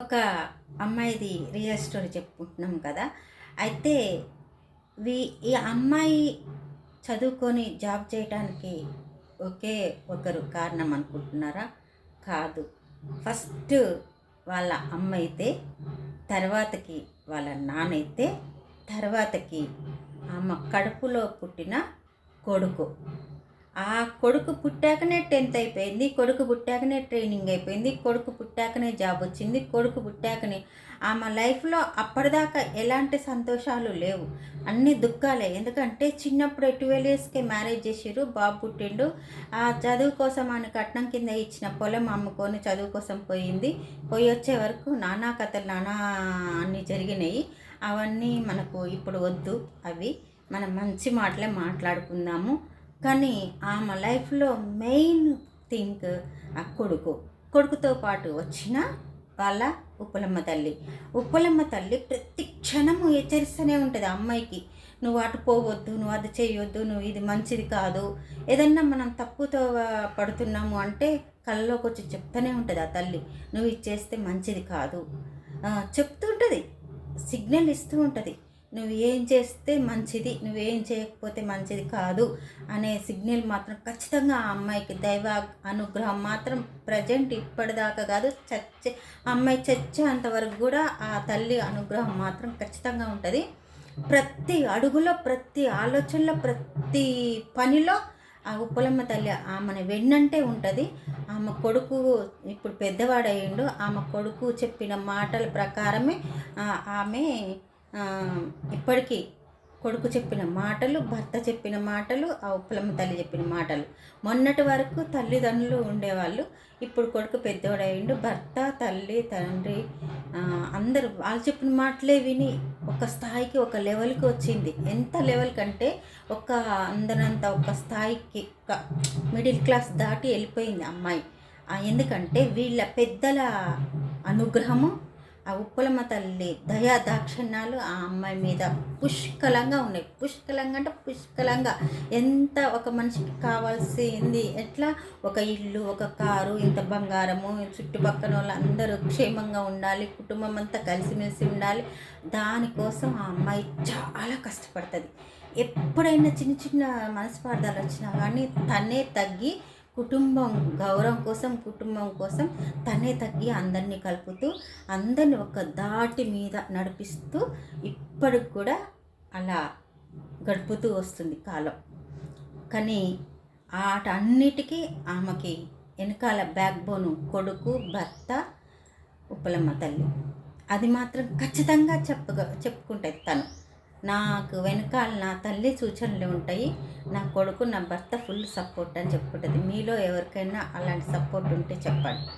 ఒక అమ్మాయిది real story చెప్పుకుంటున్నాం కదా. అయితే వీ ఈ అమ్మాయి చదువుకొని జాబ్ చేయటానికి ఒకే ఒకరు కారణం అనుకుంటున్నారా? కాదు. ఫస్ట్ వాళ్ళ అమ్మ అయితే, తర్వాతకి వాళ్ళ నాన్నైతే, తర్వాతకి ఆమె కడుపులో పుట్టిన కొడుకు. ఆ కొడుకు పుట్టాకనే 10th అయిపోయింది, కొడుకు పుట్టాకనే ట్రైనింగ్ అయిపోయింది, కొడుకు పుట్టాకనే జాబ్ వచ్చింది, కొడుకు పుట్టాకనే ఆమె లైఫ్లో అప్పటిదాకా ఎలాంటి సంతోషాలు లేవు, అన్ని దుఃఖాలే. ఎందుకంటే చిన్నప్పుడు 12 ఇయర్స్కే మ్యారేజ్ చేసిర్రు, బాబు పుట్టిండు. ఆ చదువు కోసం అని కట్నం కింద ఇచ్చిన పొలం అమ్ముకొని చదువు కోసం పోయింది. పోయి వచ్చే వరకు నానా కథలు నానా అన్నీ జరిగినాయి. అవన్నీ మనకు ఇప్పుడు వద్దు. అవి మనం మంచి మాటలే మాట్లాడుకుందాము. కానీ ఆమె లైఫ్లో మెయిన్ థింగ్ ఆ కొడుకుతో పాటు వచ్చిన వాళ్ళ ఉప్పలమ్మ తల్లి. ఉప్పలమ్మ తల్లి ప్రతి క్షణము హెచ్చరిస్తూనే ఉంటుంది ఆ అమ్మాయికి. నువ్వు అటు పోవద్దు, నువ్వు అది చేయొద్దు, నువ్వు ఇది మంచిది కాదు. ఏదన్నా మనం తప్పుతో పడుతున్నాము అంటే కళ్ళలోకి వచ్చి చెప్తూనే ఉంటుంది ఆ తల్లి. నువ్వు ఇది చేస్తే మంచిది కాదు చెప్తూ ఉంటుంది, సిగ్నల్ ఇస్తూ ఉంటుంది. నువ్వు ఏం చేస్తే మంచిది, నువ్వేం చేయకపోతే మంచిది కాదు అనే సిగ్నల్ మాత్రం ఖచ్చితంగా ఆ అమ్మాయికి దైవ అనుగ్రహం మాత్రం ప్రజెంట్ ఇప్పటిదాకా కాదు, అమ్మాయి చచ్చేంతవరకు కూడా ఆ తల్లి అనుగ్రహం మాత్రం ఖచ్చితంగా ఉంటుంది. ప్రతి అడుగులో, ప్రతి ఆలోచనలో, ప్రతి పనిలో ఆ ఉప్పలమ్మ తల్లి ఆమెను వెన్నంటే ఉంటుంది. ఆమె కొడుకు ఇప్పుడు పెద్దవాడయ్యిండు. ఆమె కొడుకు చెప్పిన మాటల ప్రకారమే ఆమె ఇప్పటికీ కొడుకు చెప్పిన మాటలు, భర్త చెప్పిన మాటలు, ఆ ఉప్పలమ్మ తల్లి చెప్పిన మాటలు. మొన్నటి వరకు తల్లిదండ్రులు ఉండేవాళ్ళు, ఇప్పుడు కొడుకు పెద్దోడయ్యిండు. భర్త, తల్లి, తండ్రి అందరూ వాళ్ళు చెప్పిన మాటలే విని ఒక స్థాయికి, ఒక లెవెల్కి వచ్చింది. ఎంత లెవెల్ కంటే అందరంత ఒక స్థాయికి, ఒక మిడిల్ క్లాస్ దాటి వెళ్ళిపోయింది అమ్మాయి. ఎందుకంటే వీళ్ళ పెద్దల అనుగ్రహము, ఆ ఉప్పలమ్మ తల్లి దయా దాక్షిణ్యాలు ఆ అమ్మాయి మీద పుష్కలంగా ఉన్నాయి. పుష్కలంగా అంటే పుష్కలంగా. ఎంత ఒక మనిషికి కావాల్సింది ఎట్లా ఒక ఇల్లు, ఒక కారు, ఇంత బంగారము, చుట్టుపక్కల వాళ్ళందరూ క్షేమంగా ఉండాలి, కుటుంబం అంతా కలిసిమెలిసి ఉండాలి. దానికోసం ఆ అమ్మాయి చాలా కష్టపడుతుంది. ఎప్పుడైనా చిన్న చిన్న మనస్పార్థాలు వచ్చినా కానీ తనే తగ్గి కుటుంబం గౌరవం కోసం, కుటుంబం కోసం తనే తగ్గి అందరినీ కలుపుతూ, అందరిని ఒక దాటి మీద నడిపిస్తూ ఇప్పటికి కూడా అలా గడుపుతూ వస్తుంది కాలం. కానీ వాటన్నిటికీ ఆమెకి వెనకాల బ్యాక్ బోను కొడుకు, భర్త, ఉప్పలమ్మ తల్లి. అది మాత్రం ఖచ్చితంగా చెప్పుకుంటుంది తను. నాకు వెనకాల నా తల్లి సూచనలు ఉంటాయి, నా కొడుకు, నా భర్త ఫుల్ సపోర్ట్ అని చెప్పుకుంటుంది. మీలో ఎవరికైనా అలాంటి సపోర్ట్ ఉంటే చెప్పండి.